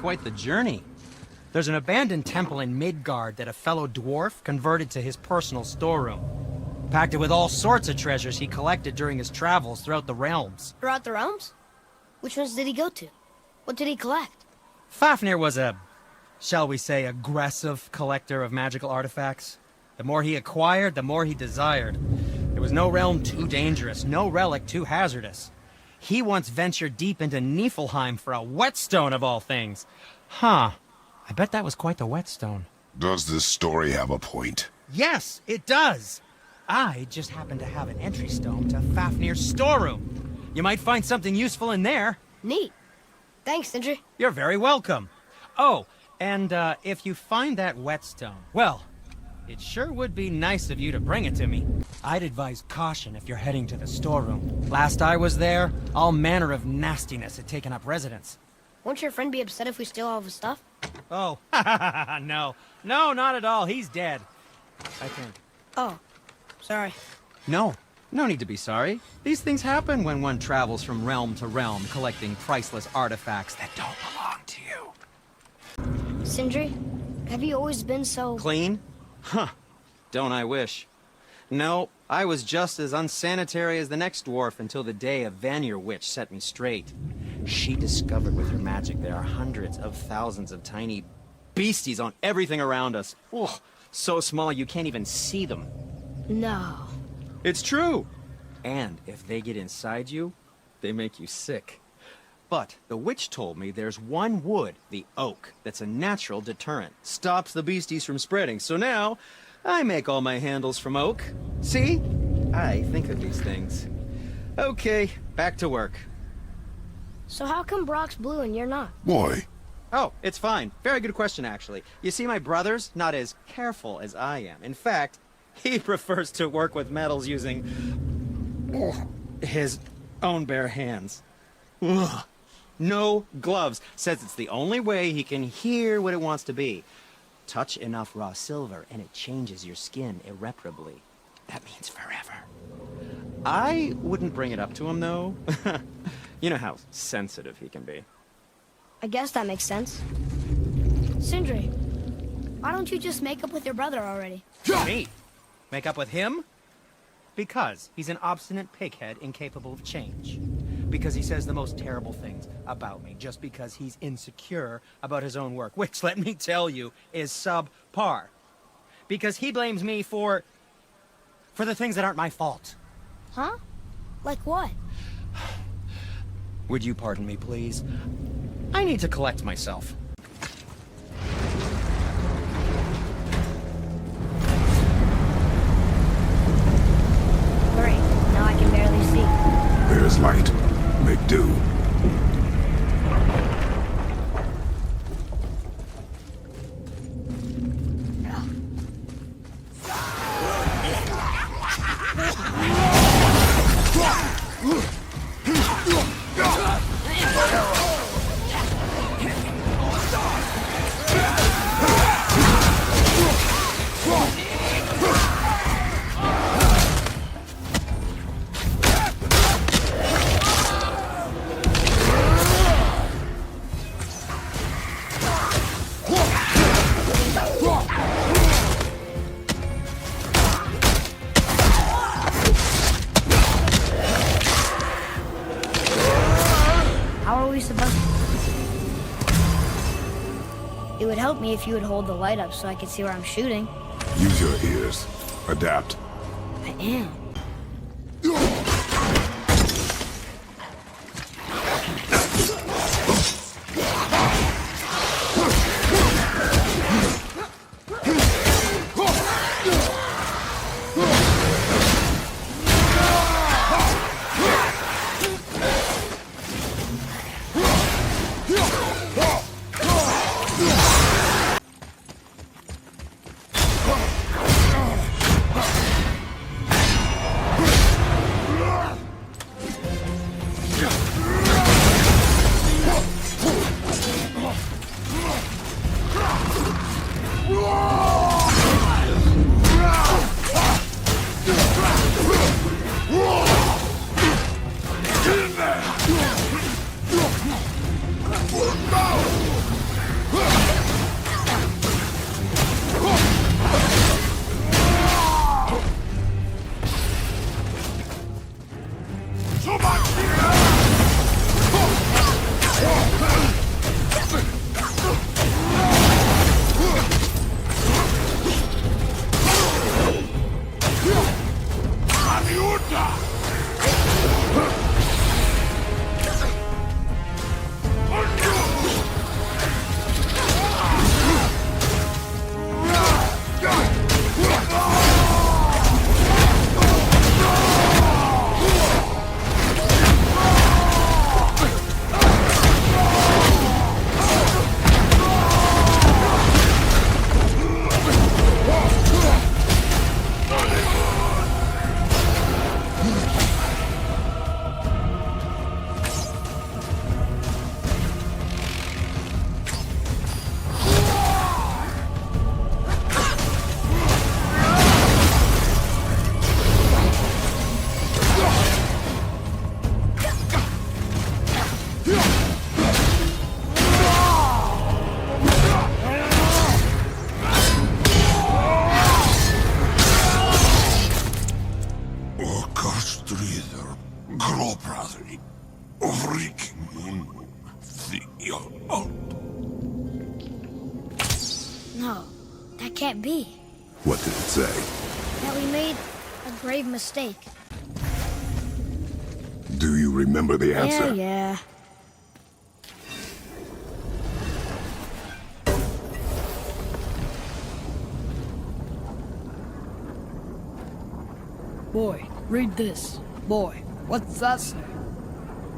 quite the journey. There's an abandoned temple in Midgard that a fellow dwarf converted to his personal storeroom. Packed it with all sorts of treasures he collected during his travels throughout the realms. Throughout the realms? Which ones did he go to? What did he collect? Fafnir was a, shall we say, aggressive collector of magical artifacts. The more he acquired, the more he desired. There was no realm too dangerous, no relic too hazardous. He once ventured deep into Niflheim for a whetstone of all things. Huh. I bet that was quite the whetstone. Does this story have a point? Yes, it does. I just happen to have an entry stone to Fafnir's storeroom. You might find something useful in there. Neat. Thanks, Sindri. You're very welcome. Oh, and if you find that whetstone, well, it sure would be nice of you to bring it to me. I'd advise caution if you're heading to the storeroom. Last I was there, all manner of nastiness had taken up residence. Won't your friend be upset if we steal all of his stuff? Oh, no. No, not at all. He's dead. I think. Oh, sorry. No need to be sorry. These things happen when one travels from realm to realm, collecting priceless artifacts that don't belong to you. Sindri, have you always been so... Clean? Huh. Don't I wish. No, I was just as unsanitary as the next dwarf until the day a Vanir witch set me straight. She discovered with her magic there are hundreds of thousands of tiny beasties on everything around us. Oh, so small you can't even see them. No. It's true. And if they get inside you, they make you sick. But the witch told me there's one wood, the oak, that's a natural deterrent. Stops the beasties from spreading. So now, I make all my handles from oak. See? I think of these things. Okay, back to work. So how come Brock's blue and you're not? Boy, Oh, it's fine. Very good question, actually. You see, my brother's not as careful as I am. In fact, he prefers to work with metals using his own bare hands. Ugh. No gloves. Says it's the only way he can hear what it wants to be. Touch enough raw silver and it changes your skin irreparably. That means forever. I wouldn't bring it up to him, though. You know how sensitive he can be. I guess that makes sense. Sindri, why don't you just make up with your brother already? Me? Make up with him? Because he's an obstinate pighead incapable of change. Because he says the most terrible things about me, just because he's insecure about his own work, which, let me tell you, is subpar. Because he blames me for the things that aren't my fault. Huh? Like what? Would you pardon me, please? I need to collect myself. Great, now I can barely see. there's light. Make do. It would help me if you would hold the light up so I could see where I'm shooting. Use your ears. Adapt. I am. Orkestrider, gråprateri, vriking, No, that can't be. What did it say? That we made a grave mistake. Do you remember the answer? Yeah. Boy, read this. Boy, what's that say?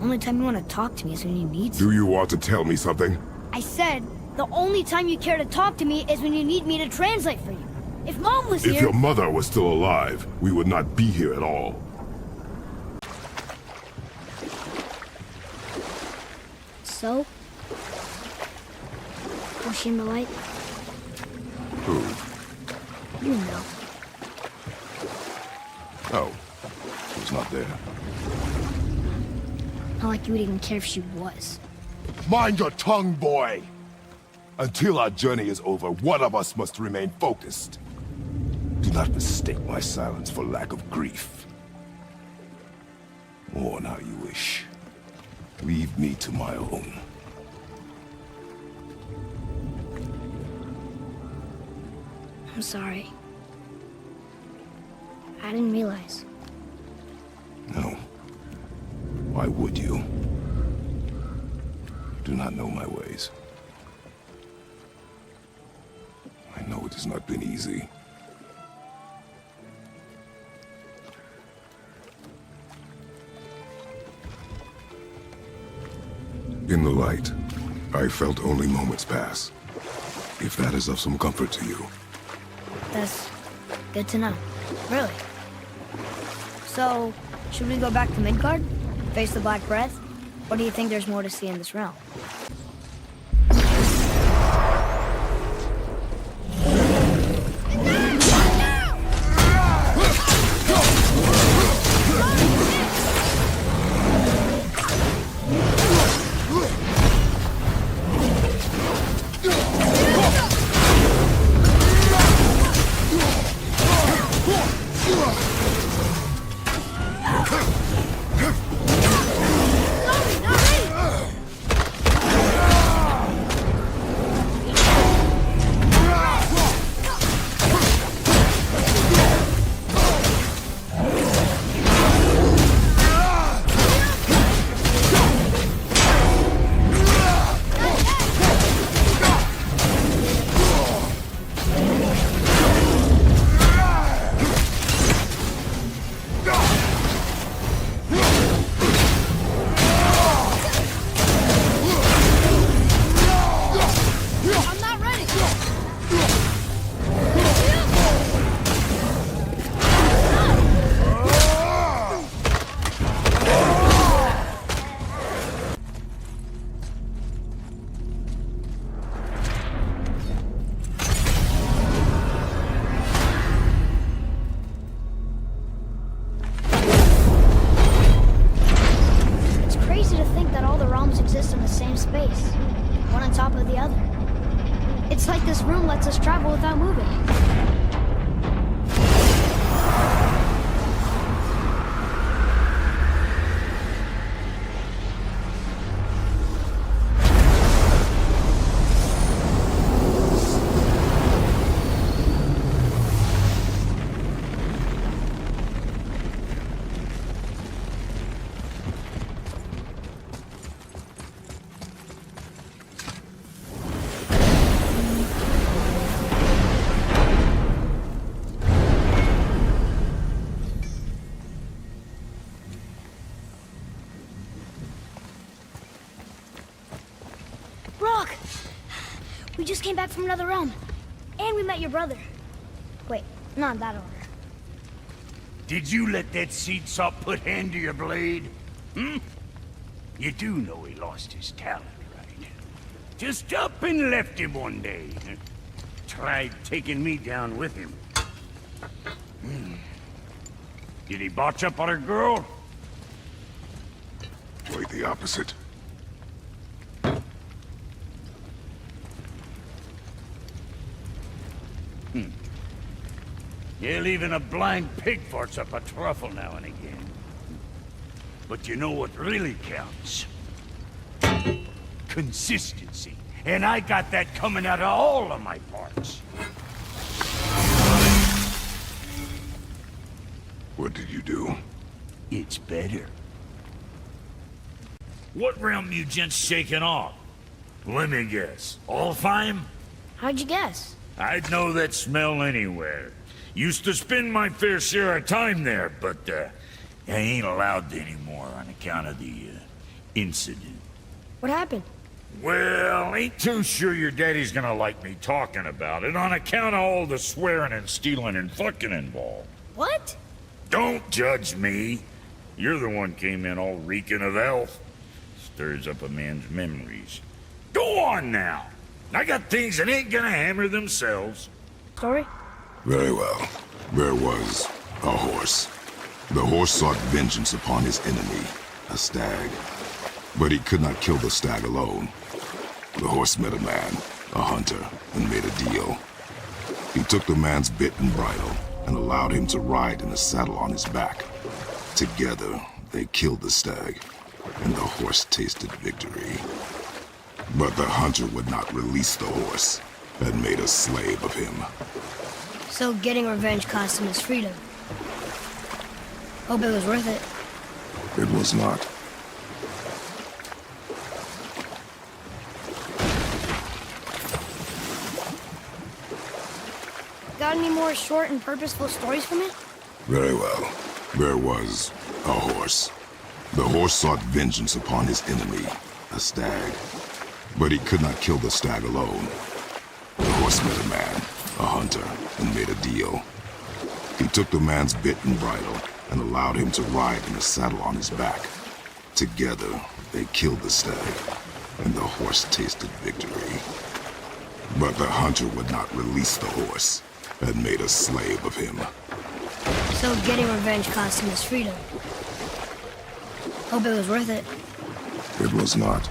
Only time you want to talk to me is when you need Do you want to tell me something? I said, the only time you care to talk to me is when you need me to translate for you. If Mom was If here... your mother was still alive, we would not be here at all. So? Was she in the light? Who? You know. Oh, she was not there. Not like you would even care if she was. Mind your tongue, boy! Until our journey is over, one of us must remain focused. Do not mistake my silence for lack of grief. Mourn how you wish. Leave me to my own. I'm sorry. I didn't realize. No. Why would you? Do not know my ways. I know it has not been easy. In the light, I felt only moments pass. If that is of some comfort to you. That's good to know. Really. So, should we go back to Midgard? Face the Black Breath? Or do you think there's more to see in this realm? Exist in the same space, one on top of the other. It's like this room lets us travel without moving. We just came back from another realm. And we met your brother. Wait, not in that order. Did you let that seed sop put hand to your blade? Hmm? You do know he lost his talent, right? Just up and left him one day. Tried taking me down with him. Did he botch up on her girl? Quite the opposite. Hell, even a blind pig farts up a truffle now and again. But you know what really counts? Consistency. And I got that coming out of all of my parts. What did you do? It's better. What realm you gents shaking off? Let me guess. Alfheim? How'd you guess? I'd know that smell anywhere. Used to spend my fair share of time there, but I ain't allowed to anymore on account of the incident. What happened? Well, ain't too sure your daddy's gonna like me talking about it on account of all the swearing and stealing and fucking involved. What? Don't judge me. You're the one came in all reeking of elf. Stirs up a man's memories. Go on now. I got things that ain't gonna hammer themselves. Story? Very well. There was a horse. The horse sought vengeance upon his enemy, a stag. But he could not kill the stag alone. The horse met a man, a hunter, and made a deal. He took the man's bit and bridle and allowed him to ride in a saddle on his back. Together, they killed the stag, and the horse tasted victory. But the hunter would not release the horse and made a slave of him. So getting revenge cost him his freedom. Hope it was worth it. It was not. Got any more short and purposeful stories from it? Very well. There was a horse. The horse sought vengeance upon his enemy, a stag. But he could not kill the stag alone. The horse met a man, a hunter, and made a deal. He took the man's bit and bridle and allowed him to ride in a saddle on his back. Together, they killed the stag, and the horse tasted victory. But the hunter would not release the horse and made a slave of him. So getting revenge cost him his freedom. Hope it was worth it. It was not.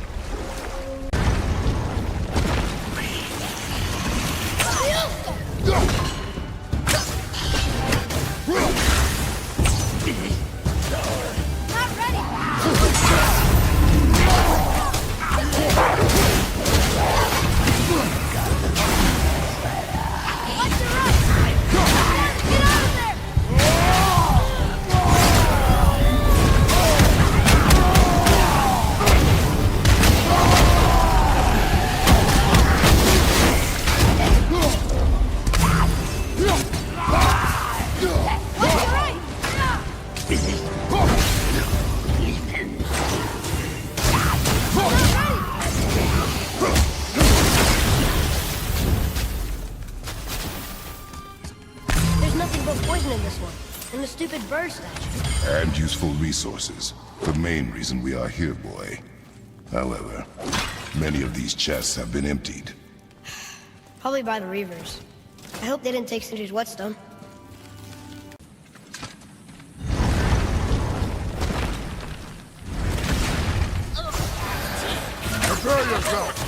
And useful resources. The main reason we are here, boy. However, many of these chests have been emptied. Probably by the Reavers. I hope they didn't take Sindri's whetstone. Prepare yourself!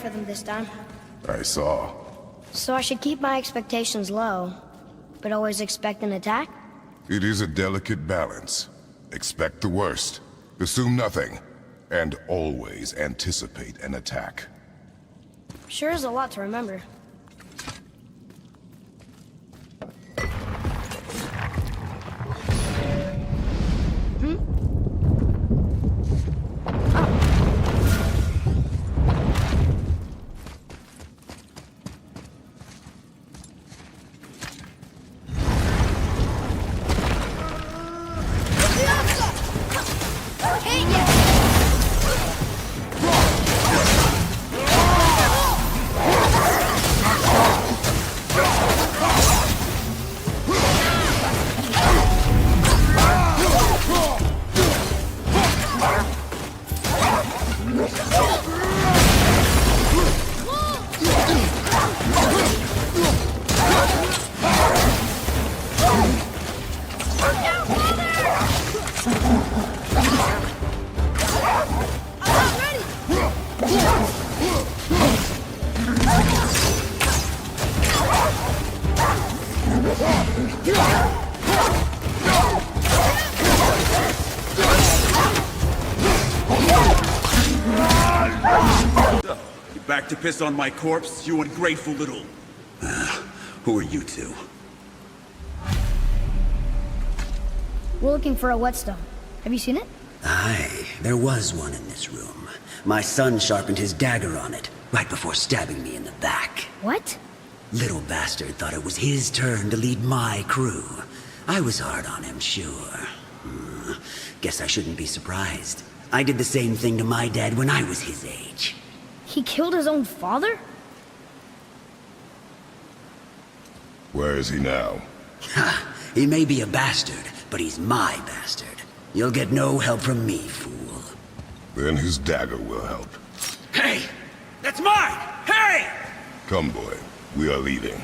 for them this time. I saw. So I should keep my expectations low, but always expect an attack? It is a delicate balance. Expect the worst, assume nothing, and always anticipate an attack. Sure is a lot to remember. You back to piss on my corpse, you ungrateful little... who are you two? We're looking for a whetstone. Have you seen it? Aye, there was one in this room. My son sharpened his dagger on it, right before stabbing me in the back. What? Little bastard thought it was his turn to lead my crew. I was hard on him, sure. Guess I shouldn't be surprised. I did the same thing to my dad when I was his age. He killed his own father? Where is he now? Ha! He may be a bastard, but he's my bastard. You'll get no help from me, fool. Then his dagger will help. Hey! That's mine! Hey! Come, boy. We are leaving.